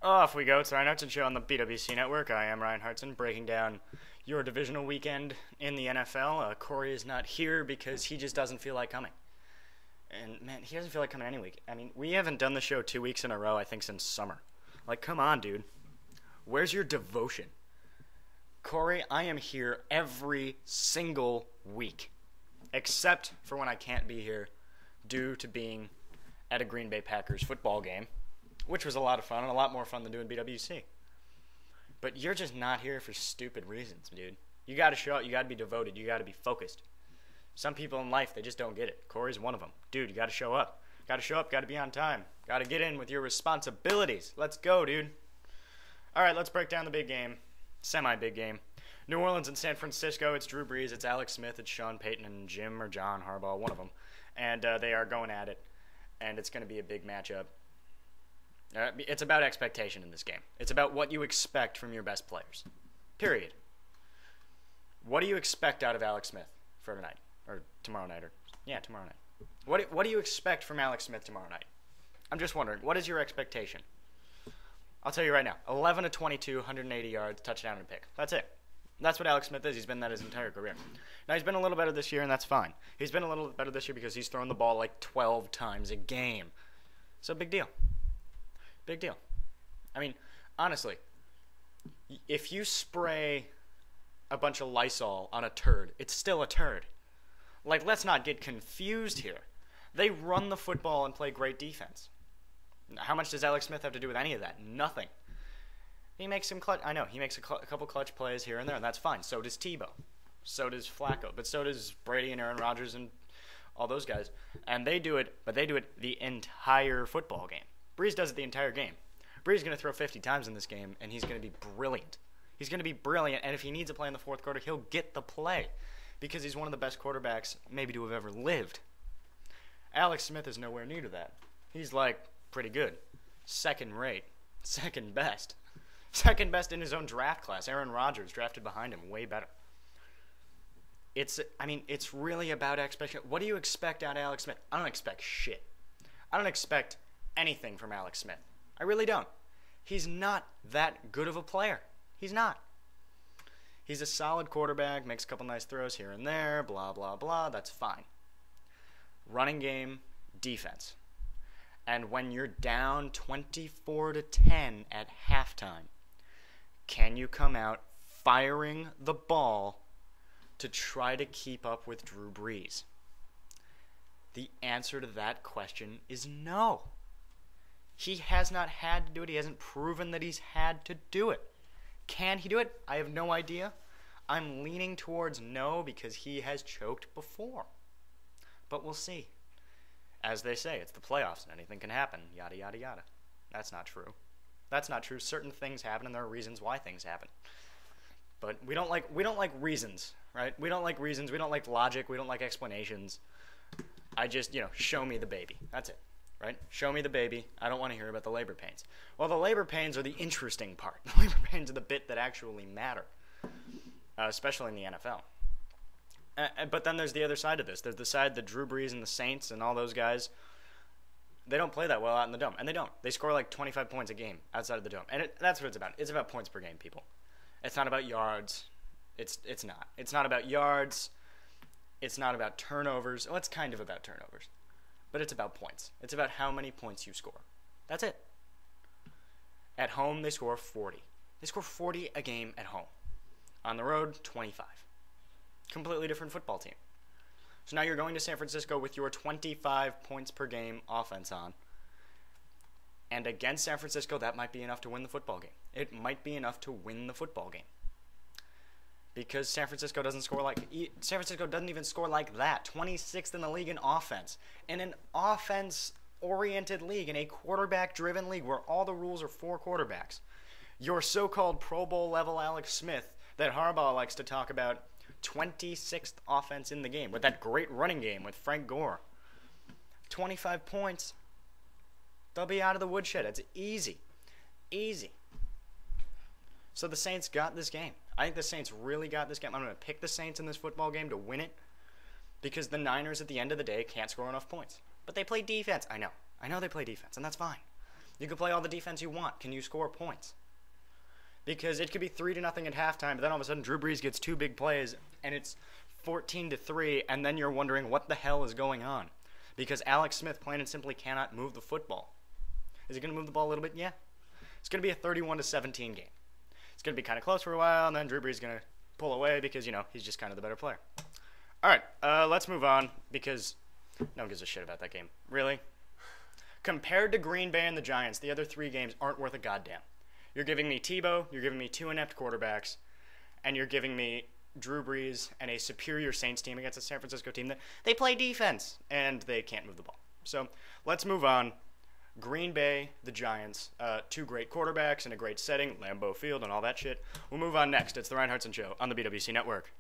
Off we go. It's the Ryan Hartson Show on the BWC Network. I am Ryan Hartson, breaking down your divisional weekend in the NFL. Corey is not here because he just doesn't feel like coming. And, man, he doesn't feel like coming any week. I mean, we haven't done the show 2 weeks in a row, I think, since summer. Like, come on, dude. Where's your devotion? Corey, I am here every single week, except for when I can't be here due to being at a Green Bay Packers football game, which was a lot of fun and a lot more fun than doing BWC. But you're just not here for stupid reasons, dude. You got to show up. You got to be devoted. You got to be focused. Some people in life, they just don't get it. Corey's one of them. Dude, you got to show up. Got to show up. Got to be on time. Got to get in with your responsibilities. Let's go, dude. All right, let's break down the big game. Semi-big game. New Orleans and San Francisco. It's Drew Brees. It's Alex Smith. It's Sean Payton and Jim or John Harbaugh, one of them. And they are going at it. And it's going to be a big matchup. It's about expectation in this game. It's about what you expect from your best players. Period. What do you expect out of Alex Smith for tonight? Or tomorrow night? Tomorrow night. What do you expect from Alex Smith tomorrow night? I'm just wondering, what is your expectation? I'll tell you right now. 11 to 22, 180 yards, touchdown and a pick. That's it. That's what Alex Smith is. He's been that his entire career. Now, he's been a little better this year, and that's fine. He's been a little better this year because he's thrown the ball like 12 times a game. So, big deal. Big deal. I mean, honestly, if you spray a bunch of Lysol on a turd, it's still a turd. Like, let's not get confused here. They run the football and play great defense. How much does Alex Smith have to do with any of that? Nothing. He makes some clutch. I know, he makes a couple clutch plays here and there, and that's fine. So does Tebow. So does Flacco. But so does Brady and Aaron Rodgers and all those guys. And they do it, but they do it the entire football game. Brees does it the entire game. Brees is going to throw 50 times in this game, and he's going to be brilliant. He's going to be brilliant, and if he needs a play in the fourth quarter, he'll get the play because he's one of the best quarterbacks maybe to have ever lived. Alex Smith is nowhere near to that. He's like pretty good. Second rate. Second best. Second best in his own draft class. Aaron Rodgers drafted behind him. Way better. It's really about expectation. What do you expect out of Alex Smith? I don't expect shit. I don't expect anything from Alex Smith. I really don't. He's not that good of a player. He's not. He's a solid quarterback, makes a couple nice throws here and there, blah, blah, blah. That's fine. Running game, defense. And when you're down 24 to 10 at halftime, can you come out firing the ball to try to keep up with Drew Brees? The answer to that question is no. He has not had to do it. He hasn't proven that he's had to do it. Can he do it? I have no idea. I'm leaning towards no because he has choked before. But we'll see. As they say, it's the playoffs and anything can happen. Yada, yada, yada. That's not true. That's not true. Certain things happen and there are reasons why things happen. But we don't like reasons, right? We don't like reasons. We don't like logic. We don't like explanations. I just, show me the baby. That's it. Right? Show me the baby. I don't want to hear about the labor pains. Well, the labor pains are the interesting part. The labor pains are the bit that actually matter, especially in the NFL. But then there's the other side of this. There's the side that Drew Brees and the Saints and all those guys, they don't play that well out in the dome. And they don't. They score like 25 points a game outside of the dome. And that's what it's about. It's about points per game, people. It's not about yards. It's not. It's not about yards. It's not about turnovers. Well, it's kind of about turnovers. But it's about points. It's about how many points you score. That's it. At home, they score 40. They score 40 a game at home. On the road, 25. Completely different football team. So now you're going to San Francisco with your 25 points per game offense on. And against San Francisco, that might be enough to win the football game. It might be enough to win the football game. Because San Francisco doesn't even score like that. 26th in the league in offense. In an offense-oriented league, in a quarterback-driven league where all the rules are for quarterbacks. Your so-called Pro Bowl level Alex Smith that Harbaugh likes to talk about, 26th offense in the game with that great running game with Frank Gore. 25 points. They'll be out of the woodshed. It's easy. Easy. So the Saints got this game. I think the Saints really got this game. I'm going to pick the Saints in this football game to win it because the Niners at the end of the day can't score enough points. But they play defense. I know they play defense, and that's fine. You can play all the defense you want. Can you score points? Because it could be 3-0 at halftime, but then all of a sudden Drew Brees gets 2 big plays, and it's 14-3, and then you're wondering what the hell is going on. Because Alex Smith plain and simply cannot move the football. Is he going to move the ball a little bit? Yeah. It's going to be a 31-17 game. It's going to be kind of close for a while, and then Drew Brees is going to pull away because, he's just kind of the better player. All right, let's move on because no one gives a shit about that game. Really? Compared to Green Bay and the Giants, the other 3 games aren't worth a goddamn. You're giving me Tebow, you're giving me 2 inept quarterbacks, and you're giving me Drew Brees and a superior Saints team against a San Francisco team that they play defense, and they can't move the ball. So let's move on. Green Bay, the Giants, 2 great quarterbacks in a great setting, Lambeau Field and all that shit. We'll move on next. It's the Ryan Hartson Show on the BWC Network.